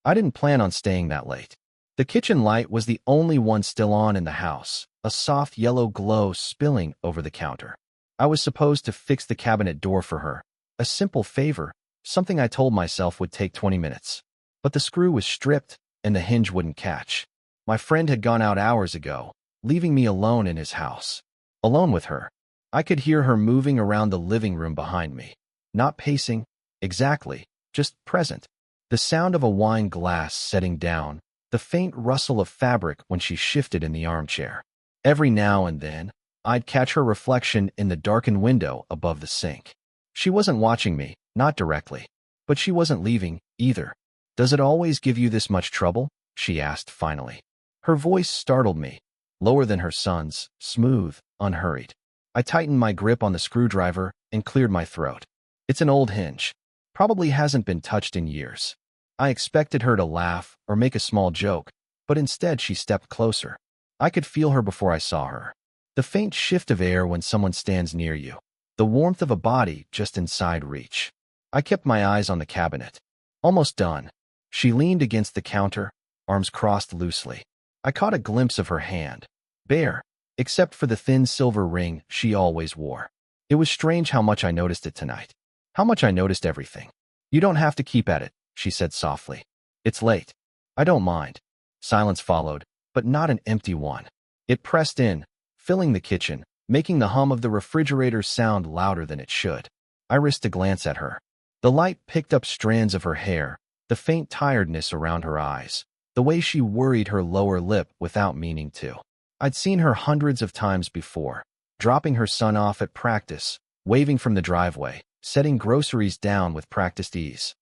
I didn't plan on staying that late. The kitchen light was the only one still on in the house, a soft yellow glow spilling over the counter. I was supposed to fix the cabinet door for her. A simple favor, something I told myself would take 20 minutes. But the screw was stripped, and the hinge wouldn't catch. My friend had gone out hours ago, leaving me alone in his house. Alone with her. I could hear her moving around the living room behind me. Not pacing, exactly, just present. The sound of a wine glass setting down, the faint rustle of fabric when she shifted in the armchair. Every now and then, I'd catch her reflection in the darkened window above the sink. She wasn't watching me, not directly. But she wasn't leaving, either. "Does it always give you this much trouble?" she asked finally. Her voice startled me, lower than her son's, smooth, unhurried. I tightened my grip on the screwdriver and cleared my throat. "It's an old hinge. Probably hasn't been touched in years." I expected her to laugh or make a small joke, but instead she stepped closer. I could feel her before I saw her. The faint shift of air when someone stands near you. The warmth of a body just inside reach. I kept my eyes on the cabinet. Almost done. She leaned against the counter, arms crossed loosely. I caught a glimpse of her hand. Bare, except for the thin silver ring she always wore. It was strange how much I noticed it tonight. How much I noticed everything. "You don't have to keep at it," she said softly. "It's late." "I don't mind." Silence followed, but not an empty one. It pressed in, filling the kitchen, making the hum of the refrigerator sound louder than it should. I risked a glance at her. The light picked up strands of her hair, the faint tiredness around her eyes, the way she worried her lower lip without meaning to. I'd seen her hundreds of times before, dropping her son off at practice, waving from the driveway, setting groceries down with practiced ease.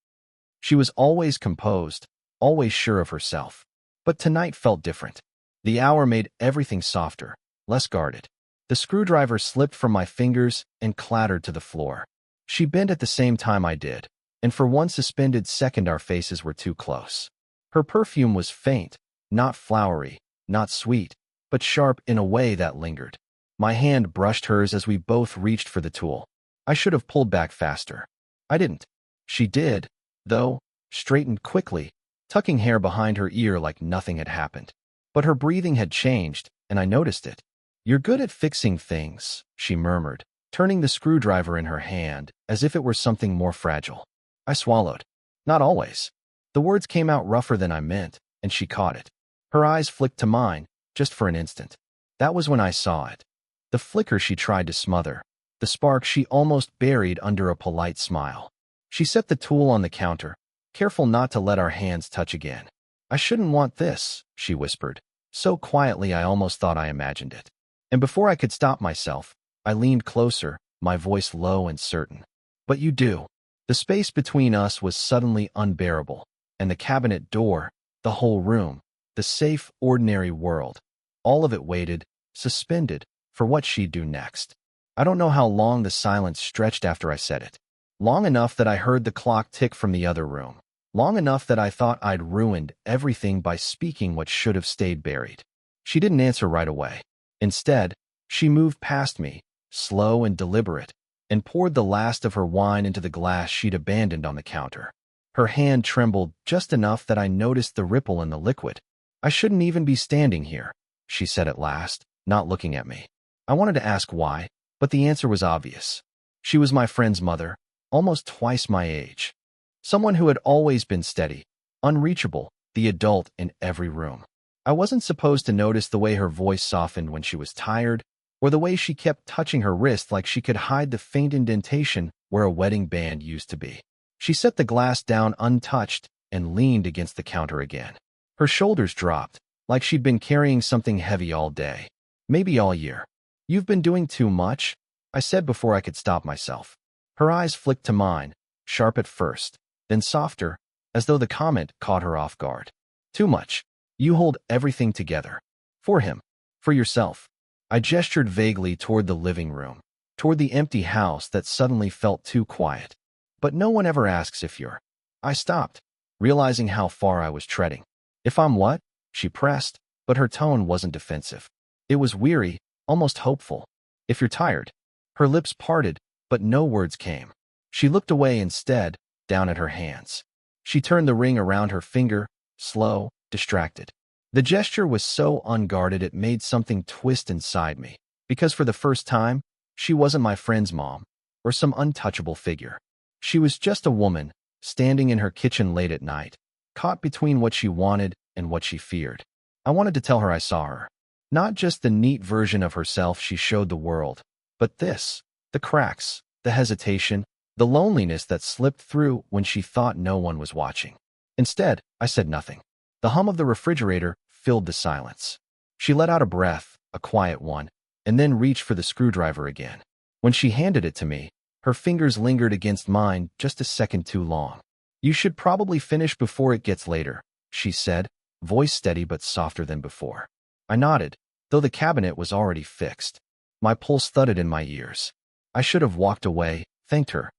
She was always composed, always sure of herself. But tonight felt different. The hour made everything softer, less guarded. The screwdriver slipped from my fingers and clattered to the floor. She bent at the same time I did, and for one suspended second our faces were too close. Her perfume was faint, not flowery, not sweet, but sharp in a way that lingered. My hand brushed hers as we both reached for the tool. I should have pulled back faster. I didn't. She did, though, straightened quickly, tucking hair behind her ear like nothing had happened. But her breathing had changed, and I noticed it. "You're good at fixing things," she murmured, turning the screwdriver in her hand as if it were something more fragile. I swallowed. "Not always." The words came out rougher than I meant, and she caught it. Her eyes flicked to mine, just for an instant. That was when I saw it. The flicker she tried to smother, the spark she almost buried under a polite smile. She set the tool on the counter, careful not to let our hands touch again. "I shouldn't want this," she whispered, so quietly I almost thought I imagined it. And before I could stop myself, I leaned closer, my voice low and certain. "But you do." The space between us was suddenly unbearable, and the cabinet door, the whole room, the safe, ordinary world, all of it waited, suspended, for what she'd do next. I don't know how long the silence stretched after I said it. Long enough that I heard the clock tick from the other room. Long enough that I thought I'd ruined everything by speaking what should have stayed buried. She didn't answer right away. Instead, she moved past me, slow and deliberate, and poured the last of her wine into the glass she'd abandoned on the counter. Her hand trembled just enough that I noticed the ripple in the liquid. "I shouldn't even be standing here," she said at last, not looking at me. I wanted to ask why, but the answer was obvious. She was my friend's mother, almost twice my age. Someone who had always been steady, unreachable, the adult in every room. I wasn't supposed to notice the way her voice softened when she was tired, or the way she kept touching her wrist like she could hide the faint indentation where a wedding band used to be. She set the glass down untouched and leaned against the counter again. Her shoulders dropped, like she'd been carrying something heavy all day, maybe all year. "You've been doing too much," I said before I could stop myself. Her eyes flicked to mine, sharp at first, then softer, as though the comment caught her off guard. "Too much. You hold everything together. For him. For yourself." I gestured vaguely toward the living room, toward the empty house that suddenly felt too quiet. "But no one ever asks if you're—" I stopped, realizing how far I was treading. "If I'm what?" she pressed, but her tone wasn't defensive. It was weary, almost hopeful. "If you're tired." Her lips parted, but no words came. She looked away instead, down at her hands. She turned the ring around her finger, slow, distracted. The gesture was so unguarded it made something twist inside me, because for the first time, she wasn't my friend's mom, or some untouchable figure. She was just a woman, standing in her kitchen late at night, caught between what she wanted and what she feared. I wanted to tell her I saw her. Not just the neat version of herself she showed the world, but this, the cracks, the hesitation, the loneliness that slipped through when she thought no one was watching. Instead, I said nothing. The hum of the refrigerator filled the silence. She let out a breath, a quiet one, and then reached for the screwdriver again. When she handed it to me, her fingers lingered against mine just a second too long. "You should probably finish before it gets later," she said, voice steady but softer than before. I nodded, though the cabinet was already fixed. My pulse thudded in my ears. I should have walked away, thanked her,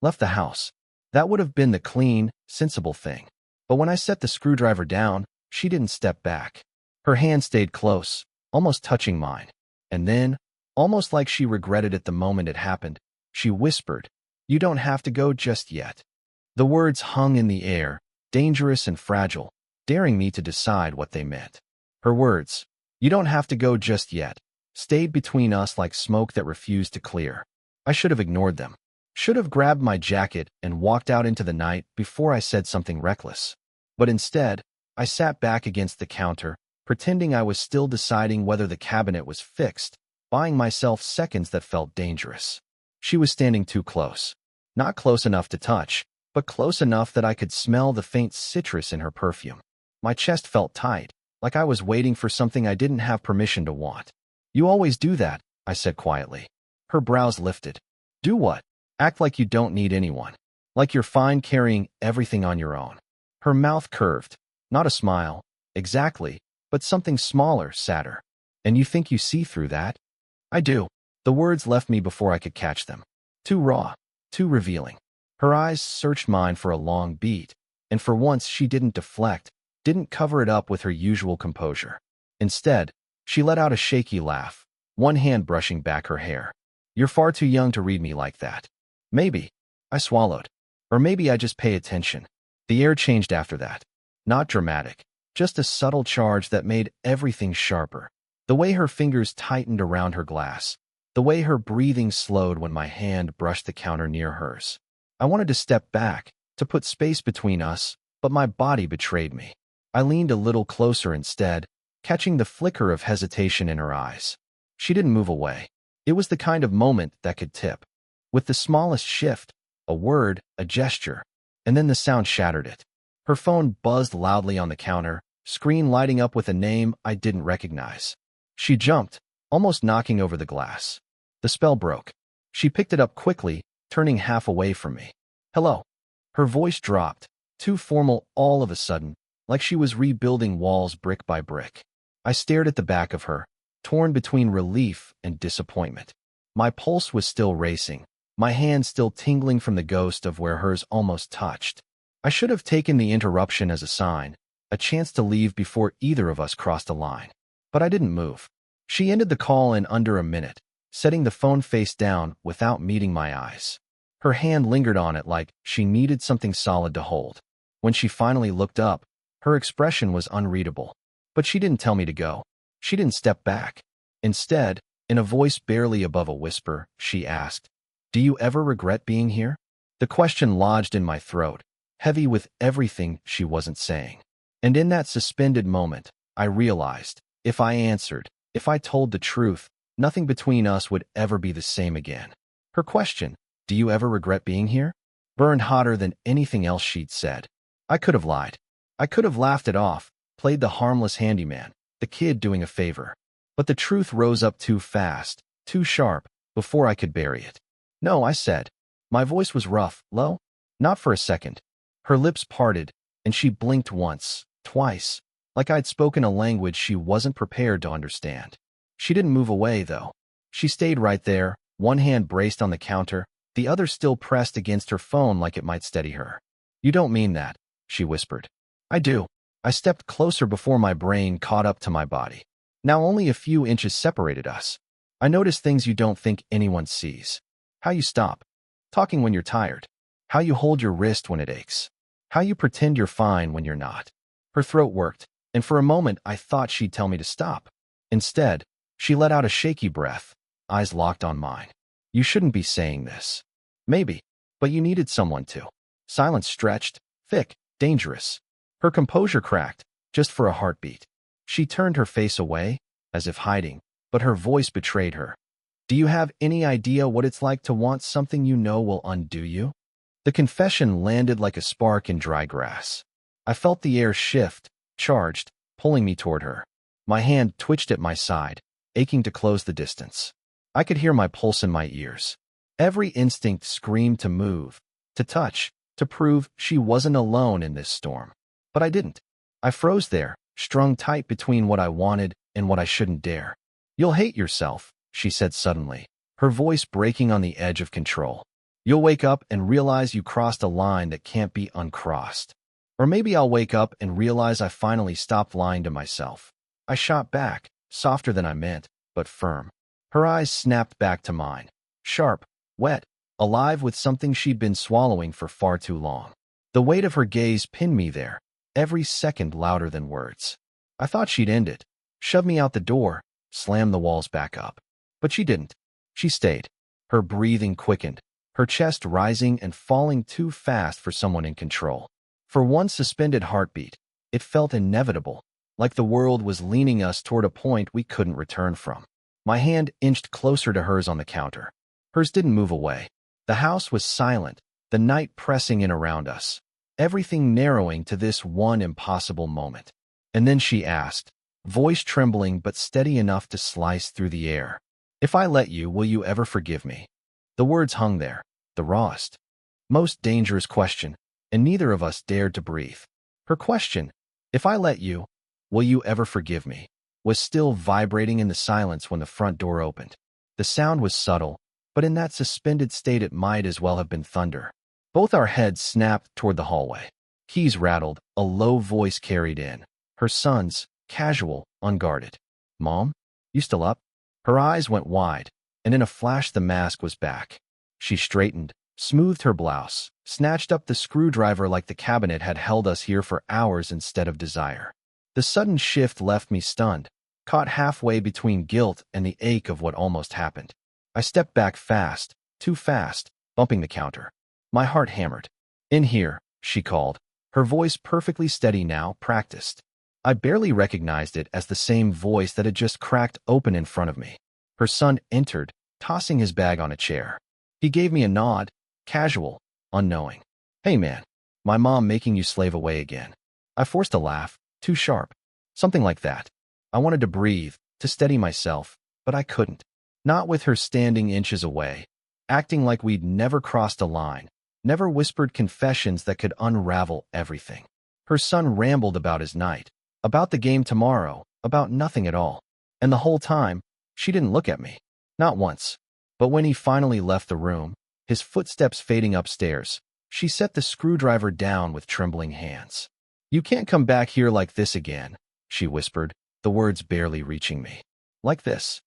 left the house. That would have been the clean, sensible thing. But when I set the screwdriver down, she didn't step back. Her hand stayed close, almost touching mine. And then, almost like she regretted it the moment it happened, she whispered, "You don't have to go just yet." The words hung in the air, dangerous and fragile, daring me to decide what they meant. Her words, "You don't have to go just yet," stayed between us like smoke that refused to clear. I should have ignored them. Should have grabbed my jacket and walked out into the night before I said something reckless. But instead, I sat back against the counter, pretending I was still deciding whether the cabinet was fixed, buying myself seconds that felt dangerous. She was standing too close. Not close enough to touch, but close enough that I could smell the faint citrus in her perfume. My chest felt tight, like I was waiting for something I didn't have permission to want. "You always do that," I said quietly. Her brows lifted. "Do what? Act like you don't need anyone. Like you're fine carrying everything on your own." Her mouth curved. Not a smile, exactly, but something smaller, sadder. "And you think you see through that?" "I do." The words left me before I could catch them. Too raw, too revealing. Her eyes searched mine for a long beat, and for once she didn't deflect, didn't cover it up with her usual composure. Instead, she let out a shaky laugh, one hand brushing back her hair. "You're far too young to read me like that." "Maybe." I swallowed. "Or maybe I just pay attention." The air changed after that. Not dramatic, just a subtle charge that made everything sharper. The way her fingers tightened around her glass, the way her breathing slowed when my hand brushed the counter near hers. I wanted to step back, to put space between us, but my body betrayed me. I leaned a little closer instead, catching the flicker of hesitation in her eyes. She didn't move away. It was the kind of moment that could tip. With the smallest shift, a word, a gesture, and then the sound shattered it. Her phone buzzed loudly on the counter, screen lighting up with a name I didn't recognize. She jumped, almost knocking over the glass. The spell broke. She picked it up quickly, turning half away from me. "Hello." Her voice dropped, too formal all of a sudden, like she was rebuilding walls brick by brick. I stared at the back of her, torn between relief and disappointment. My pulse was still racing, my hand still tingling from the ghost of where hers almost touched. I should have taken the interruption as a sign, a chance to leave before either of us crossed a line. But I didn't move. She ended the call in under a minute, setting the phone face down without meeting my eyes. Her hand lingered on it like she needed something solid to hold. When she finally looked up, her expression was unreadable. But she didn't tell me to go. She didn't step back. Instead, in a voice barely above a whisper, she asked, "Do you ever regret being here?" The question lodged in my throat, heavy with everything she wasn't saying. And in that suspended moment, I realized, if I answered, if I told the truth, nothing between us would ever be the same again. Her question, "Do you ever regret being here?" burned hotter than anything else she'd said. I could have lied. I could have laughed it off, played the harmless handyman, the kid doing a favor. But the truth rose up too fast, too sharp, before I could bury it. "No," I said. My voice was rough, low. "Not for a second." Her lips parted, and she blinked once, twice, like I'd spoken a language she wasn't prepared to understand. She didn't move away, though. She stayed right there, one hand braced on the counter, the other still pressed against her phone like it might steady her. "You don't mean that," she whispered. "I do." I stepped closer before my brain caught up to my body. Now only a few inches separated us. I noticed things you don't think anyone sees. How you stop talking when you're tired. How you hold your wrist when it aches. How you pretend you're fine when you're not. Her throat worked, and for a moment I thought she'd tell me to stop. Instead, she let out a shaky breath, eyes locked on mine. You shouldn't be saying this. Maybe, but you needed someone to. Silence stretched, thick, dangerous. Her composure cracked, just for a heartbeat. She turned her face away, as if hiding, but her voice betrayed her. Do you have any idea what it's like to want something you know will undo you? The confession landed like a spark in dry grass. I felt the air shift, charged, pulling me toward her. My hand twitched at my side, aching to close the distance. I could hear my pulse in my ears. Every instinct screamed to move, to touch, to prove she wasn't alone in this storm. But I didn't. I froze there, strung tight between what I wanted and what I shouldn't dare. You'll hate yourself, she said suddenly, her voice breaking on the edge of control. You'll wake up and realize you crossed a line that can't be uncrossed. Or maybe I'll wake up and realize I finally stopped lying to myself. I shot back, softer than I meant, but firm. Her eyes snapped back to mine, sharp, wet, alive with something she'd been swallowing for far too long. The weight of her gaze pinned me there, every second louder than words. I thought she'd end it, shove me out the door, slam the walls back up. But she didn't. She stayed. Her breathing quickened, her chest rising and falling too fast for someone in control. For one suspended heartbeat, it felt inevitable, like the world was leaning us toward a point we couldn't return from. My hand inched closer to hers on the counter. Hers didn't move away. The house was silent, the night pressing in around us, everything narrowing to this one impossible moment. And then she asked, voice trembling but steady enough to slice through the air. If I let you, will you ever forgive me? The words hung there, the rawest, most dangerous question, and neither of us dared to breathe. Her question, if I let you, will you ever forgive me, was still vibrating in the silence when the front door opened. The sound was subtle, but in that suspended state it might as well have been thunder. Both our heads snapped toward the hallway. Keys rattled, a low voice carried in. Her son's, casual, unguarded. Mom? You still up? Her eyes went wide, and in a flash the mask was back. She straightened, smoothed her blouse, snatched up the screwdriver like the cabinet had held us here for hours instead of desire. The sudden shift left me stunned, caught halfway between guilt and the ache of what almost happened. I stepped back fast, too fast, bumping the counter. My heart hammered. In here, she called, her voice perfectly steady now, practiced. I barely recognized it as the same voice that had just cracked open in front of me. Her son entered, tossing his bag on a chair. He gave me a nod, casual, unknowing. Hey man, my mom making you slave away again. I forced a laugh, too sharp. Something like that. I wanted to breathe, to steady myself, but I couldn't. Not with her standing inches away, acting like we'd never crossed a line, never whispered confessions that could unravel everything. Her son rambled about his night, about the game tomorrow, about nothing at all. And the whole time, she didn't look at me. Not once. But when he finally left the room, his footsteps fading upstairs, she set the screwdriver down with trembling hands. You can't come back here like this again, she whispered, the words barely reaching me. Like this.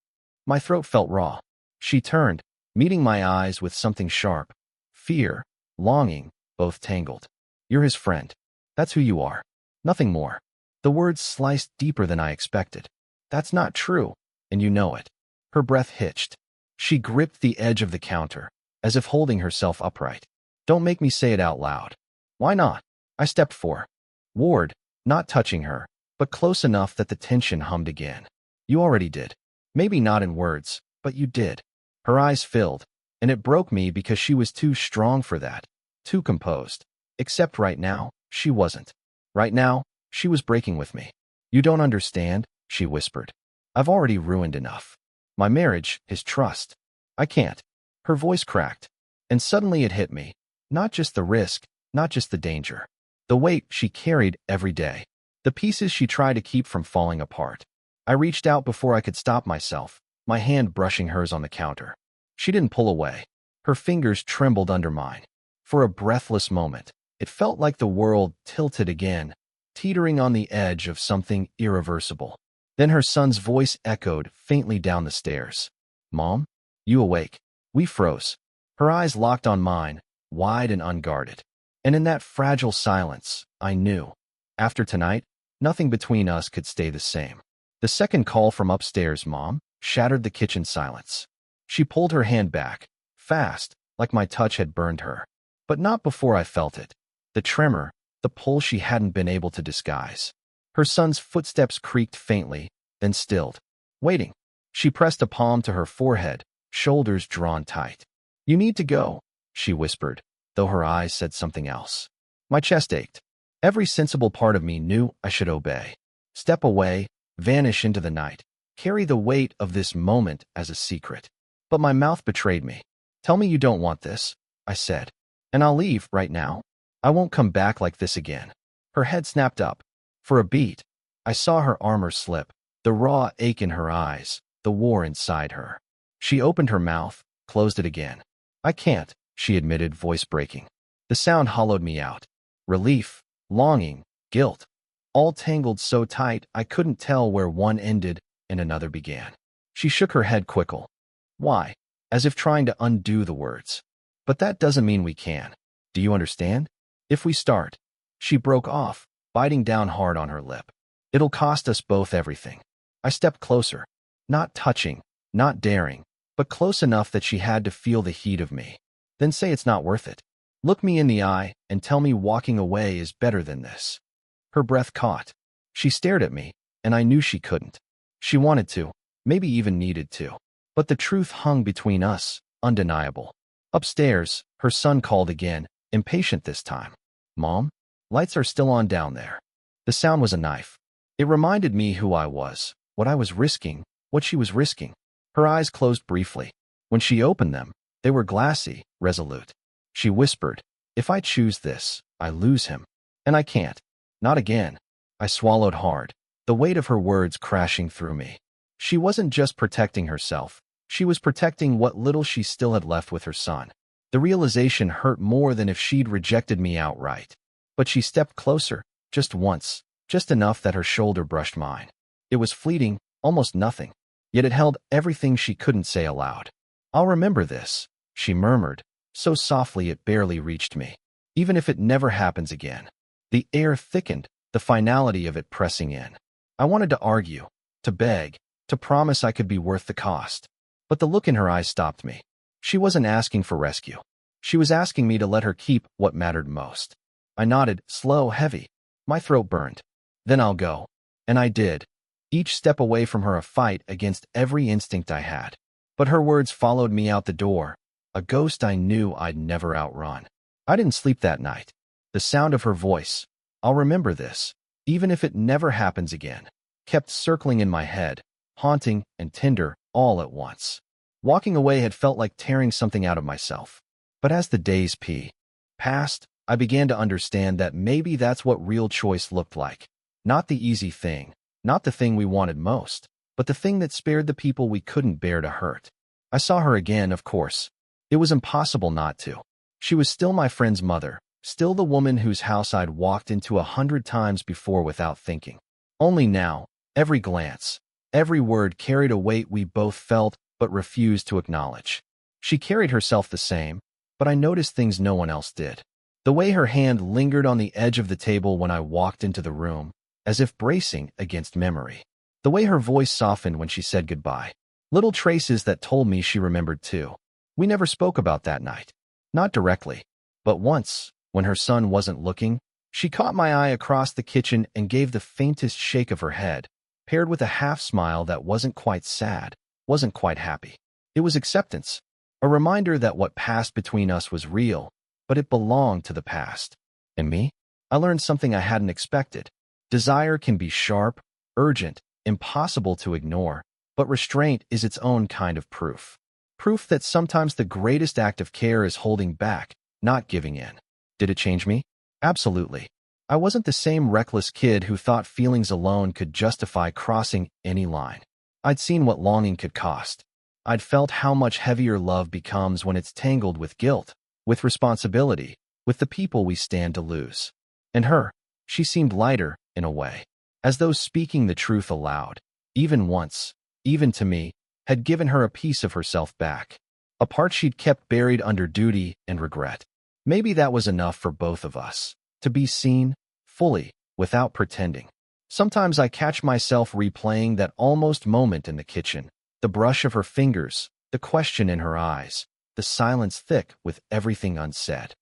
My throat felt raw. She turned, meeting my eyes with something sharp. Fear, longing, both tangled. You're his friend. That's who you are. Nothing more. The words sliced deeper than I expected. That's not true, and you know it. Her breath hitched. She gripped the edge of the counter, as if holding herself upright. Don't make me say it out loud. Why not? I stepped forward, not touching her, but close enough that the tension hummed again. You already did. Maybe not in words, but you did. Her eyes filled, and it broke me because she was too strong for that, too composed. Except right now, she wasn't. Right now, she was breaking with me. You don't understand, she whispered. I've already ruined enough. My marriage, his trust. I can't. Her voice cracked, and suddenly it hit me. Not just the risk, not just the danger. The weight she carried every day. The pieces she tried to keep from falling apart. I reached out before I could stop myself, my hand brushing hers on the counter. She didn't pull away. Her fingers trembled under mine. For a breathless moment, it felt like the world tilted again, teetering on the edge of something irreversible. Then her son's voice echoed faintly down the stairs. Mom? You awake? We froze. Her eyes locked on mine, wide and unguarded. And in that fragile silence, I knew. After tonight, nothing between us could stay the same. The second call from upstairs, Mom, shattered the kitchen silence. She pulled her hand back, fast, like my touch had burned her. But not before I felt it. The tremor, the pull she hadn't been able to disguise. Her son's footsteps creaked faintly, then stilled. Waiting. She pressed a palm to her forehead, shoulders drawn tight. You need to go, she whispered, though her eyes said something else. My chest ached. Every sensible part of me knew I should obey. Step away, vanish into the night, carry the weight of this moment as a secret. But my mouth betrayed me. Tell me you don't want this, I said. And I'll leave right now. I won't come back like this again. Her head snapped up. For a beat, I saw her armor slip, the raw ache in her eyes, the war inside her. She opened her mouth, closed it again. I can't, she admitted, voice breaking. The sound hollowed me out. Relief, longing, guilt, all tangled so tight I couldn't tell where one ended and another began. She shook her head quickly. Why? As if trying to undo the words. But that doesn't mean we can. Do you understand? If we start. She broke off, biting down hard on her lip. It'll cost us both everything. I stepped closer. Not touching, not daring, but close enough that she had to feel the heat of me. Then say it's not worth it. Look me in the eye and tell me walking away is better than this. Her breath caught. She stared at me, and I knew she couldn't. She wanted to, maybe even needed to. But the truth hung between us, undeniable. Upstairs, her son called again, impatient this time. Mom? Lights are still on down there. The sound was a knife. It reminded me who I was, what I was risking, what she was risking. Her eyes closed briefly. When she opened them, they were glassy, resolute. She whispered, if I choose this, I lose him. And I can't. Not again. I swallowed hard, the weight of her words crashing through me. She wasn't just protecting herself. She was protecting what little she still had left with her son. The realization hurt more than if she'd rejected me outright. But she stepped closer, just once, just enough that her shoulder brushed mine. It was fleeting, almost nothing. Yet it held everything she couldn't say aloud. I'll remember this, she murmured, so softly it barely reached me. Even if it never happens again. The air thickened, the finality of it pressing in. I wanted to argue, to beg, to promise I could be worth the cost. But the look in her eyes stopped me. She wasn't asking for rescue. She was asking me to let her keep what mattered most. I nodded, slow, heavy. My throat burned. Then I'll go. And I did. Each step away from her a fight against every instinct I had. But her words followed me out the door, a ghost I knew I'd never outrun. I didn't sleep that night. The sound of her voice, I'll remember this, even if it never happens again, kept circling in my head, haunting and tender all at once. Walking away had felt like tearing something out of myself. But as the days passed, I began to understand that maybe that's what real choice looked like. Not the easy thing, not the thing we wanted most, but the thing that spared the people we couldn't bear to hurt. I saw her again, of course. It was impossible not to. She was still my friend's mother, still the woman whose house I'd walked into 100 times before without thinking. Only now, every glance, every word carried a weight we both felt but refused to acknowledge. She carried herself the same, but I noticed things no one else did. The way her hand lingered on the edge of the table when I walked into the room, as if bracing against memory. The way her voice softened when she said goodbye. Little traces that told me she remembered too. We never spoke about that night. Not directly. But once, when her son wasn't looking, she caught my eye across the kitchen and gave the faintest shake of her head, paired with a half-smile that wasn't quite sad, wasn't quite happy. It was acceptance. A reminder that what passed between us was real, but it belonged to the past. And me? I learned something I hadn't expected. Desire can be sharp, urgent, impossible to ignore, but restraint is its own kind of proof. Proof that sometimes the greatest act of care is holding back, not giving in. Did it change me? Absolutely. I wasn't the same reckless kid who thought feelings alone could justify crossing any line. I'd seen what longing could cost. I'd felt how much heavier love becomes when it's tangled with guilt, with responsibility, with the people we stand to lose. And her, she seemed lighter, in a way, as though speaking the truth aloud, even once, even to me, had given her a piece of herself back, a part she'd kept buried under duty and regret. Maybe that was enough for both of us, to be seen, fully, without pretending. Sometimes I catch myself replaying that almost moment in the kitchen, the brush of her fingers, the question in her eyes, the silence thick with everything unsaid.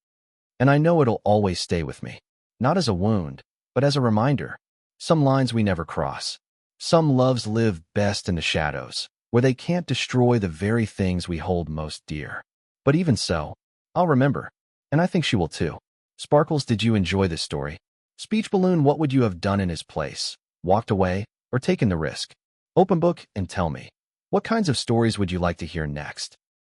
And I know it'll always stay with me, not as a wound, but as a reminder. Some lines we never cross. Some loves live best in the shadows, where they can't destroy the very things we hold most dear. But even so, I'll remember, and I think she will too. Sparkles, did you enjoy this story? Speech Balloon, what would you have done in his place? Walked away, or taken the risk? Open book and tell me. What kinds of stories would you like to hear next?